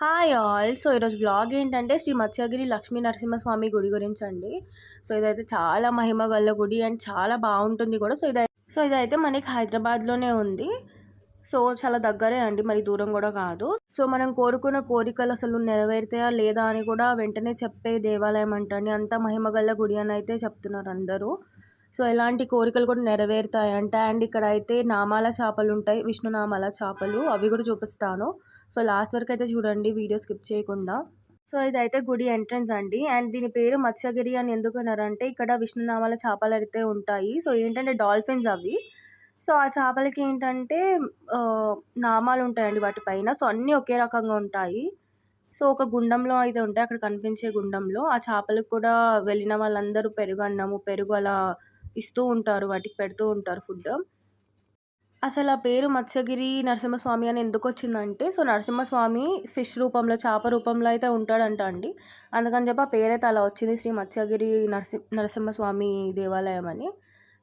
Hi all. So, ఈరోజు vlog ఏంటంటే శ్రీ మత్స్యగిరి లక్ష్మీ నరసింహస్వామి గుడి గురించండి. సో, ఇదైతే చాలా మహిమ గల గుడి అండ్ చాలా బావుంటుంది కూడా. సో, ఇదైతే మనకి హైదరాబాద్‌లోనే ఉంది. సో, చాలా దగ్గరే అండి. మరి దూరం గూడా కాదు. సో, మనం కోరుకున్న కోరికలు అసలు నెరవేరుతాయా లేదా అని కూడా వెంటనే చెప్పే దేవాలయం అంటండి. అంత మహిమ గల గుడి అనైతే చెప్తున్నారు అందరూ. సో, ఎలాంటి కోరికలు కూడా నెరవేరుతాయంట. అండ్ ఇక్కడైతే నామాల చేపలుంటాయి. విష్ణు నామాల చేపలు. అవి కూడా చూపిస్తాను. సో, లాస్ట్ వరకయితే చూడండి వీడియో స్కిప్ చేయకుండా. సో, ఇదైతే గుడి ఎంట్రన్స్ అండి. అండ్ దీని పేరు మత్స్యగిరి అని ఎందుకన్నారంటే ఇక్కడ విష్ణు నామాల చేపలైతే ఉంటాయి. సో, ఏంటంటే డాల్ఫిన్స్ అవి. సో, ఆ చేపలకి ఏంటంటే నామాలుంటాయండి వాటి పైన. సో, అన్నీ ఒకే రకంగా ఉంటాయి. సో, ఒక గుండంలో అయితే ఉంటాయి. అక్కడ కనిపించే గుండంలో. ఆ చేపలకు కూడా వెళ్ళిన వాళ్ళందరూ పెరుగన్నము, పెరుగు అలా ఇస్తూ ఉంటారు. వాటికి పెడుతూ ఉంటారు ఫుడ్. అసలు ఆ పేరు మత్స్యగిరి నరసింహస్వామి అని ఎందుకొచ్చిందంటే, సో, నరసింహస్వామి ఫిష్ రూపంలో, చేప రూపంలో అయితే ఉంటాడంట అండి. అందుకని చెప్పి ఆ పేరైతే అలా వచ్చింది. శ్రీ మత్స్యగిరి నరసింహస్వామి దేవాలయం అని.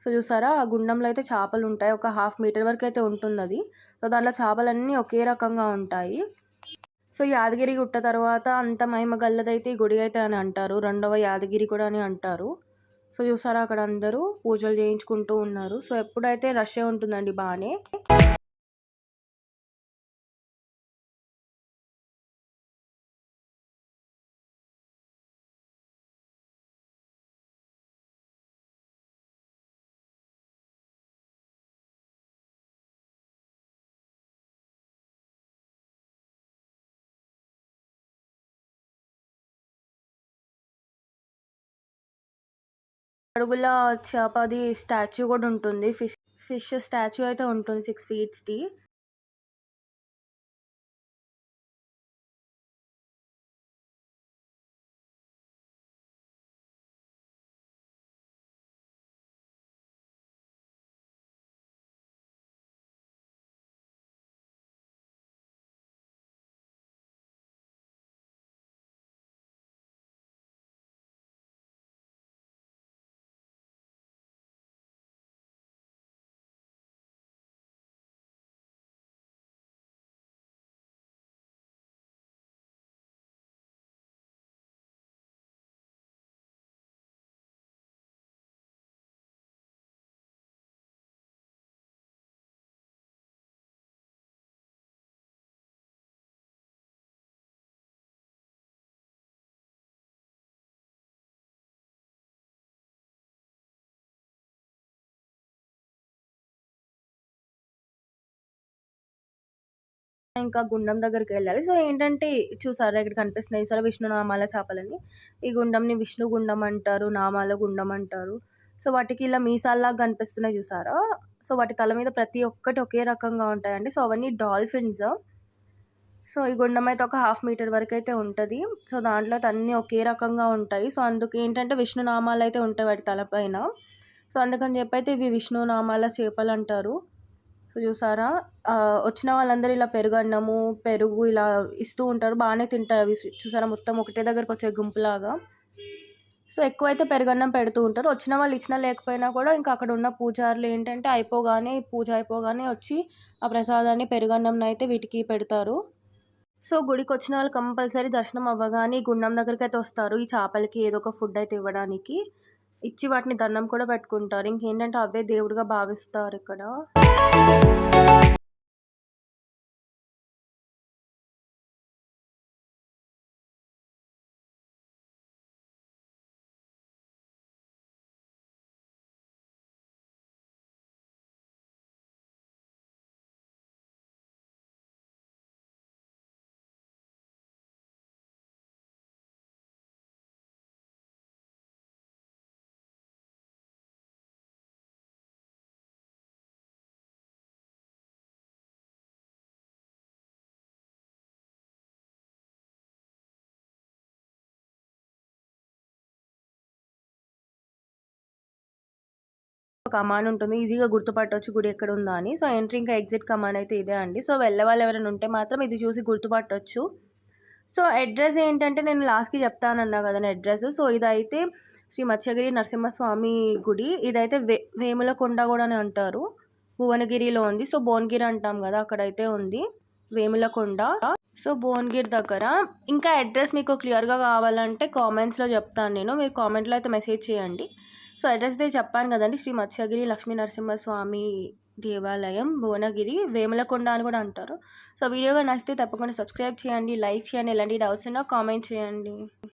సో, చూసారా ఆ గుండంలో అయితే చేపలుంటాయి. ఒక హాఫ్ మీటర్ వరకైతే ఉంటుందది. సో, దాంట్లో చేపలన్నీ ఒకే రకంగా ఉంటాయి. సో, యాదగిరి గుట్ట తర్వాత అంత మహిమ గల్లదైతే ఈ గుడి అయితే అని అంటారు. రెండవ యాదగిరి కూడా అని అంటారు. సో, చూసారా అక్కడ అందరూ పూజలు చేయించుకుంటూ ఉన్నారు. సో, ఎప్పుడైతే రష్షే ఉంటుందండి బానే. అడుగుల చేపది స్టాచ్యూ కూడా ఉంటుంది. ఫిష్ స్టాచ్యూ అయితే ఉంటుంది 6 ఫీట్స్‌ది. ఇంకా గుండం దగ్గరికెళ్ళాలి. సో, ఏంటంటే చూసారా ఇక్కడ కనిపిస్తున్నాయి చూసారా విష్ణునామాల చేపలని. ఈ గుండంని విష్ణు గుండం అంటారు. నామాల గుండం అంటారు. సో, వాటికి ఇలా మీసాల్లాగా కనిపిస్తున్నాయి చూసారా? సో, వాటి తల మీద ప్రతి ఒక్కటి ఒకే రకంగా ఉంటాయండి. సో, అవన్నీ డాల్ఫిన్స్. సో, ఈ గుండం అయితే ఒక హాఫ్ మీటర్ వరకైతే ఉంటది. సో, దాంట్లో అయితే అన్నీ ఒకే రకంగా ఉంటాయి. సో, అందుకేంటంటే విష్ణు నామాలైతే ఉంటాయి వాటి తలపైన. సో, అందుకని చెప్పైతే ఇవి విష్ణు నామాల చేపలంటారు. సో, చూసారా వచ్చిన వాళ్ళందరూ ఇలా పెరుగన్నము, పెరుగు ఇలా ఇస్తూ ఉంటారు. బానే తింటాయి అవి. చూసారా మొత్తం ఒకటే దగ్గరకొచ్చే గుంపులాగా. సో, ఎక్కువైతే పెరుగన్నం పెడుతూ ఉంటారు. వచ్చిన వాళ్ళు ఇచ్చినా లేకపోయినా కూడా ఇంకా అక్కడ ఉన్న పూజారులు ఏంటంటే పూజ అయిపోగానే వచ్చి ఆ ప్రసాదాన్ని పెరుగన్నంనైతే వీటికి పెడతారు. సో, గుడికొచ్చిన వాళ్ళు కంపల్సరీ దర్శనం అవ్వగానే ఈ గుండం దగ్గరికైతే వస్తారు. ఈ చేపలకి ఏదో ఒక ఫుడ్ అయితే ఇవ్వడానికి. ఇచ్చి వాటిని దండం కూడా పెట్టుకుంటారు. ఇంకేంటంటే అవే దేవుడిగా భావిస్తారిక్కడ. ఒక కమాన్ ఉంటుంది. ఈజీగా గుర్తుపట్టొచ్చు గుడి ఎక్కడుందా అని. సో, ఎంట్రీ ఇంకా ఎగ్జిట్ కమాన్ అయితే ఇదే అండి. సో, వెళ్ళేవాళ్ళు ఎవరైనా ఉంటే మాత్రం ఇది చూసి గుర్తుపట్టొచ్చు. సో, అడ్రెస్ ఏంటంటే నేను లాస్ట్‌కి చెప్తానన్నా కదండీ అడ్రెస్. సో, ఇదైతే శ్రీ మత్స్యగిరి నరసింహస్వామి గుడి. ఇదైతే వేములకొండ కూడా అని అంటారు. భువనగిరిలో ఉంది. సో, భువనగిరి అంటాం కదా! అక్కడైతే ఉంది వేములకొండ. సో భువనగిరి దగ్గర. ఇంకా అడ్రస్ మీకు క్లియర్గా కావాలంటే కామెంట్స్లో చెప్తాను నేను, మీరు కామెంట్లో అయితే మెసేజ్ చేయండి. సో అడ్రస్ అయితే చెప్పాను కదండి, శ్రీ మత్స్యగిరి లక్ష్మీ నరసింహస్వామి దేవాలయం, భువనగిరి, వేములకొండ అని కూడా అంటారు. సో వీడియోగా నచ్చితే తప్పకుండా సబ్స్క్రైబ్ చేయండి, లైక్ చేయండి, ఎలాంటి డౌట్స్ ఉన్నా కామెంట్ చేయండి.